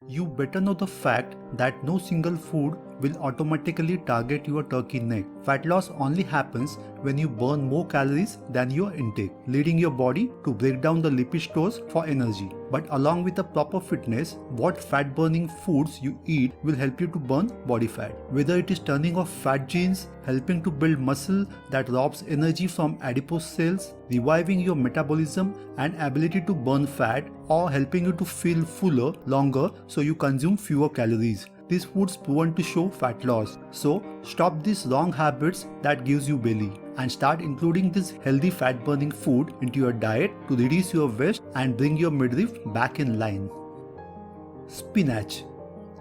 You better know the fact that no single food will automatically target your turkey neck. Fat loss only happens when you burn more calories than your intake, leading your body to break down the lipid stores for energy. But along with the proper fitness, what fat burning foods you eat will help you to burn body fat. Whether it is turning off fat genes, helping to build muscle that robs energy from adipose cells, reviving your metabolism and ability to burn fat, or helping you to feel fuller longer so you consume fewer calories. These foods proven to show fat loss. So stop these wrong habits that gives you belly and start including this healthy fat burning food into your diet to reduce your waist and bring your midriff back in line. Spinach.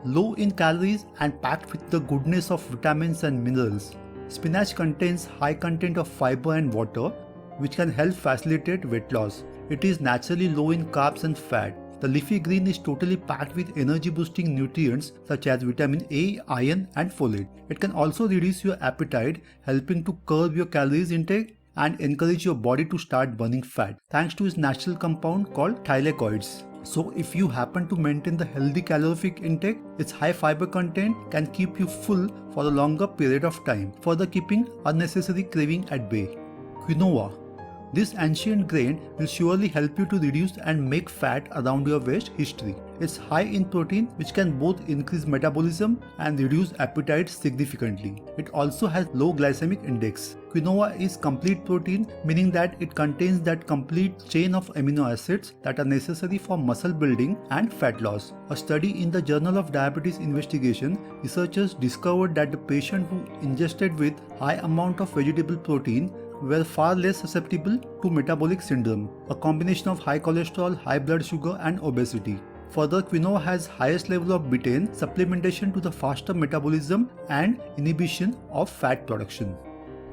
Low in calories and packed with the goodness of vitamins and minerals. Spinach contains high content of fiber and water, which can help facilitate weight loss. It is naturally low in carbs and fat. The leafy green is totally packed with energy boosting nutrients such as vitamin A, iron and folate. It can also reduce your appetite, helping to curb your calories intake and encourage your body to start burning fat thanks to its natural compound called thylakoids. So if you happen to maintain the healthy calorific intake, its high fiber content can keep you full for a longer period of time, further keeping unnecessary craving at bay. Quinoa. This ancient grain will surely help you to reduce and make fat around your waist history. It's high in protein, which can both increase metabolism and reduce appetite significantly. It also has low glycemic index. Quinoa is complete protein, meaning that it contains that complete chain of amino acids that are necessary for muscle building and fat loss. A study in the Journal of Diabetes Investigation, researchers discovered that the patient who ingested with high amount of vegetable protein were far less susceptible to metabolic syndrome, a combination of high cholesterol, high blood sugar and obesity. Further, quinoa has highest level of betaine, supplementation to the faster metabolism and inhibition of fat production.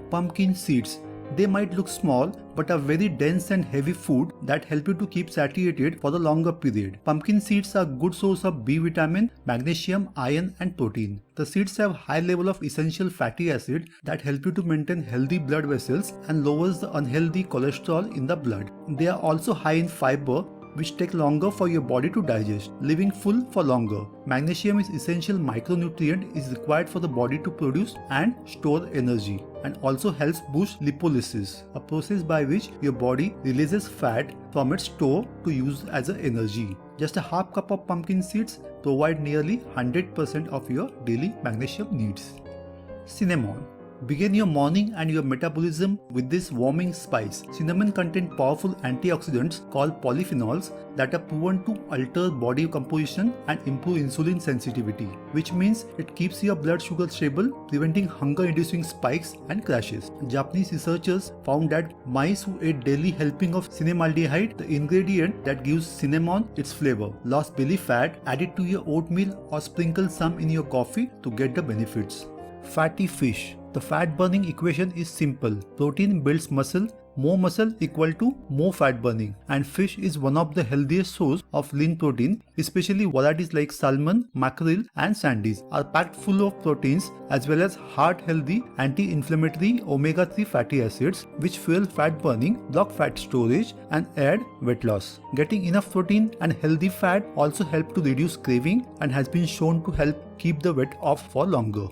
Pumpkin seeds. They might look small but are very dense and heavy food that help you to keep satiated for the longer period. Pumpkin seeds are a good source of B vitamin, magnesium, iron and protein. The seeds have high level of essential fatty acid that help you to maintain healthy blood vessels and lowers the unhealthy cholesterol in the blood. They are also high in fiber, which take longer for your body to digest, leaving full for longer. Magnesium is essential micronutrient is required for the body to produce and store energy, and also helps boost lipolysis, a process by which your body releases fat from its store to use as an energy. Just a half cup of pumpkin seeds provide nearly 100% of your daily magnesium needs. Cinnamon. Begin your morning and your metabolism with this warming spice. Cinnamon contains powerful antioxidants called polyphenols that are proven to alter body composition and improve insulin sensitivity, which means it keeps your blood sugar stable, preventing hunger-inducing spikes and crashes. Japanese researchers found that mice who ate daily helping of cinnamaldehyde, the ingredient that gives cinnamon its flavor, lost belly fat, add it to your oatmeal or sprinkle some in your coffee to get the benefits. Fatty fish. The fat burning equation is simple. Protein builds muscle, more muscle equal to more fat burning, and fish is one of the healthiest source of lean protein, especially varieties like salmon, mackerel and sandies are packed full of proteins as well as heart healthy anti-inflammatory omega-3 fatty acids which fuel fat burning, block fat storage and aid weight loss. Getting enough protein and healthy fat also help to reduce craving and has been shown to help keep the weight off for longer.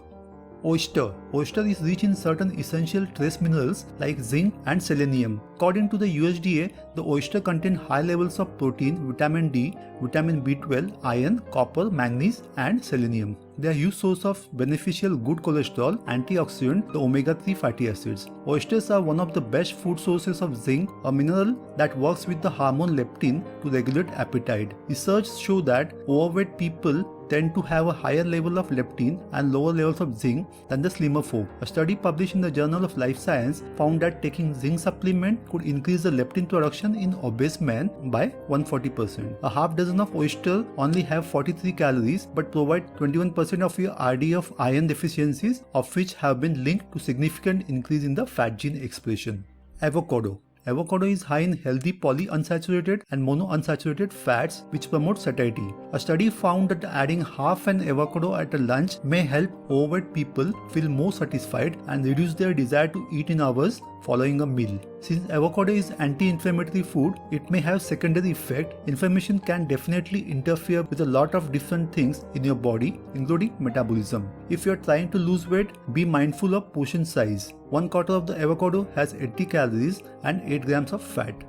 Oyster. Oyster is rich in certain essential trace minerals like zinc and selenium. According to the USDA, the oyster contains high levels of protein, vitamin D, vitamin B12, iron, copper, manganese and selenium. They are huge source of beneficial good cholesterol, antioxidant, the omega-3 fatty acids. Oysters are one of the best food sources of zinc, a mineral that works with the hormone leptin to regulate appetite. Research show that overweight people tend to have a higher level of leptin and lower levels of zinc than the slimmer folk. A study published in the Journal of Life Science found that taking zinc supplement could increase the leptin production in obese men by 140%. A half dozen of oysters only have 43 calories but provide 21% of your RD of iron deficiencies, of which have been linked to significant increase in the fat gene expression. Avocado. Avocado is high in healthy polyunsaturated and monounsaturated fats which promote satiety. A study found that adding half an avocado at a lunch may help overweight people feel more satisfied and reduce their desire to eat in hours following a meal. Since avocado is anti-inflammatory food, it may have secondary effect. Inflammation can definitely interfere with a lot of different things in your body, including metabolism. If you are trying to lose weight, be mindful of portion size. 1/4 of the avocado has 80 calories and 8 grams of fat.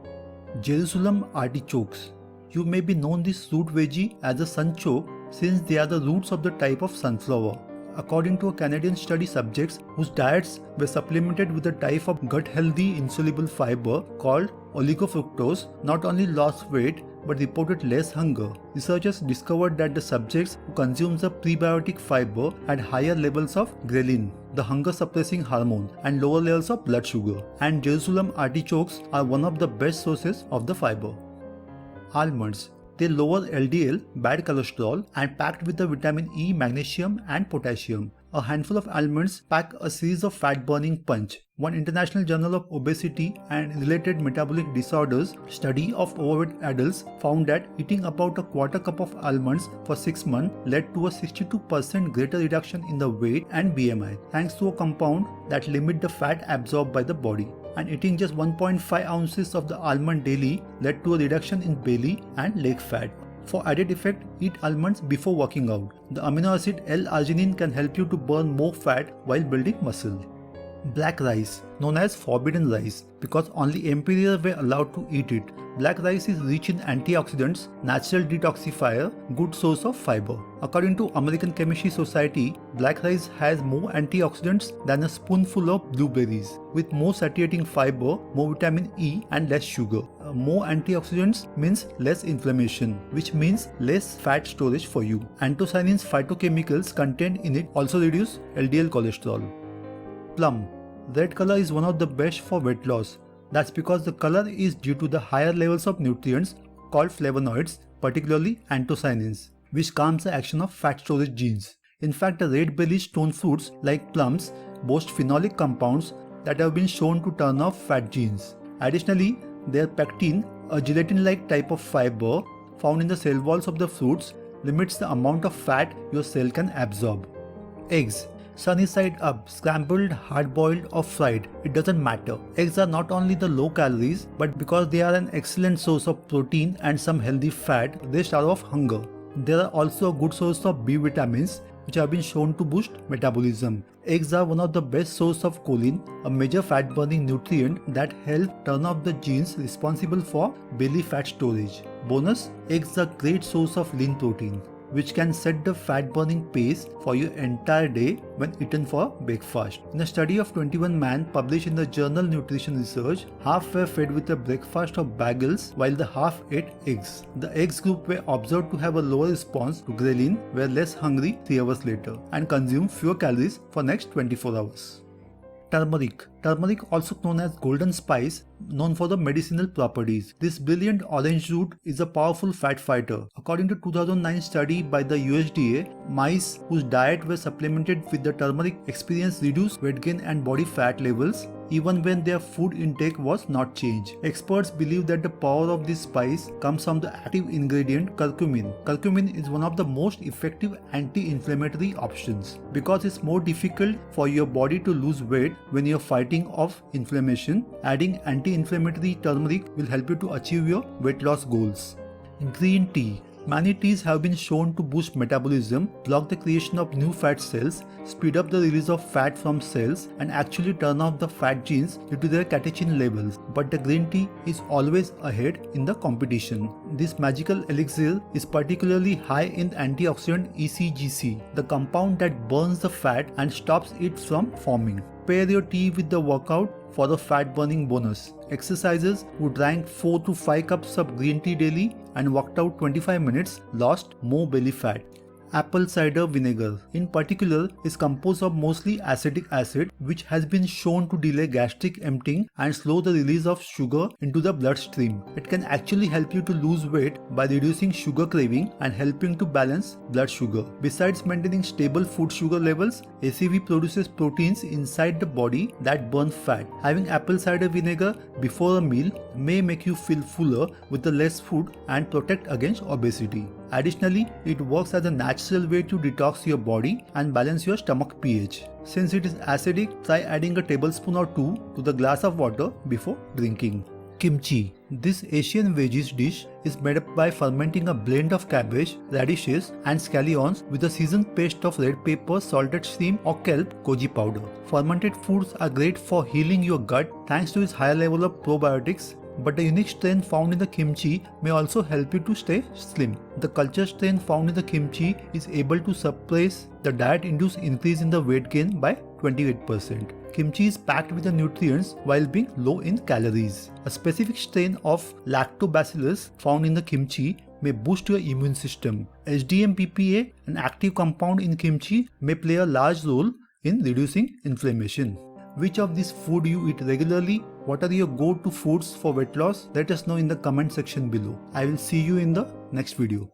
Jerusalem artichokes. You may be known this root veggie as a sunchoke since they are the roots of the type of sunflower. According to a Canadian study, subjects whose diets were supplemented with a type of gut-healthy insoluble fiber called oligofructose not only lost weight but reported less hunger. Researchers discovered that the subjects who consumed the prebiotic fiber had higher levels of ghrelin, the hunger-suppressing hormone, and lower levels of blood sugar. And Jerusalem artichokes are one of the best sources of the fiber. Almonds. They lower LDL, bad cholesterol, and packed with the vitamin E, magnesium, and potassium. A handful of almonds pack a series of fat-burning punch. One International Journal of Obesity and Related Metabolic Disorders study of overweight adults found that eating about a 1/4 cup of almonds for 6 months led to a 62% greater reduction in the weight and BMI, thanks to a compound that limit the fat absorbed by the body. And eating just 1.5 ounces of the almond daily led to a reduction in belly and leg fat. For added effect, eat almonds before working out. The amino acid L-arginine can help you to burn more fat while building muscle. Black rice, known as forbidden rice, because only emperors were allowed to eat it. Black rice is rich in antioxidants, natural detoxifier, good source of fiber. According to American Chemistry Society, black rice has more antioxidants than a spoonful of blueberries, with more satiating fiber, more vitamin E and less sugar. More antioxidants means less inflammation, which means less fat storage for you. Anthocyanins phytochemicals contained in it also reduce LDL cholesterol. Plum. Red color is one of the best for weight loss. That's because the color is due to the higher levels of nutrients called flavonoids, particularly anthocyanins, which calms the action of fat storage genes. In fact, the red belly stone fruits like plums boast phenolic compounds that have been shown to turn off fat genes. Additionally, their pectin, a gelatin-like type of fiber found in the cell walls of the fruits, limits the amount of fat your cell can absorb. Eggs. Sunny side up, scrambled, hard-boiled or fried, it doesn't matter. Eggs are not only the low calories, but because they are an excellent source of protein and some healthy fat, they starve of hunger. They are also a good source of B vitamins, which have been shown to boost metabolism. Eggs are one of the best source of choline, a major fat-burning nutrient that help turn off the genes responsible for belly fat storage. Bonus, eggs are great source of lean protein, which can set the fat-burning pace for your entire day when eaten for breakfast. In a study of 21 men published in the journal Nutrition Research, half were fed with a breakfast of bagels while the half ate eggs. The eggs group were observed to have a lower response to ghrelin, were less hungry 3 hours later, and consumed fewer calories for next 24 hours. Turmeric. Turmeric, also known as golden spice, known for the medicinal properties. This brilliant orange root is a powerful fat fighter. According to 2009 study by the USDA, mice whose diet was supplemented with the turmeric experienced reduced weight gain and body fat levels even when their food intake was not changed. Experts believe that the power of this spice comes from the active ingredient curcumin. Curcumin is one of the most effective anti-inflammatory options because it's more difficult for your body to lose weight when you're fighting off inflammation. Adding anti-inflammatory turmeric will help you to achieve your weight loss goals. Green tea. Many teas have been shown to boost metabolism, block the creation of new fat cells, speed up the release of fat from cells, and actually turn off the fat genes due to their catechin levels. But the green tea is always ahead in the competition. This magical elixir is particularly high in antioxidant ECGC, the compound that burns the fat and stops it from forming. Pair your tea with the workout for the fat burning bonus. Exercisers who drank 4 to 5 cups of green tea daily and worked out 25 minutes lost more belly fat. Apple cider vinegar, in particular, is composed of mostly acetic acid, which has been shown to delay gastric emptying and slow the release of sugar into the bloodstream. It can actually help you to lose weight by reducing sugar craving and helping to balance blood sugar. Besides maintaining stable food sugar levels, ACV produces proteins inside the body that burn fat. Having apple cider vinegar before a meal may make you feel fuller with the less food and protect against obesity. Additionally, it works as a natural way to detox your body and balance your stomach pH. Since it is acidic, try adding a tablespoon or two to the glass of water before drinking. Kimchi. This Asian veggies dish is made up by fermenting a blend of cabbage, radishes and scallions with a seasoned paste of red pepper, salted shrimp or kelp koji powder. Fermented foods are great for healing your gut thanks to its higher level of probiotics, but the unique strain found in the kimchi may also help you to stay slim. The culture strain found in the kimchi is able to suppress the diet-induced increase in the weight gain by 28%. Kimchi is packed with the nutrients while being low in calories. A specific strain of lactobacillus found in the kimchi may boost your immune system. HDM-PPA, an active compound in kimchi, may play a large role in reducing inflammation. Which of these food you eat regularly? What are your go-to foods for weight loss? Let us know in the comment section below. I will see you in the next video.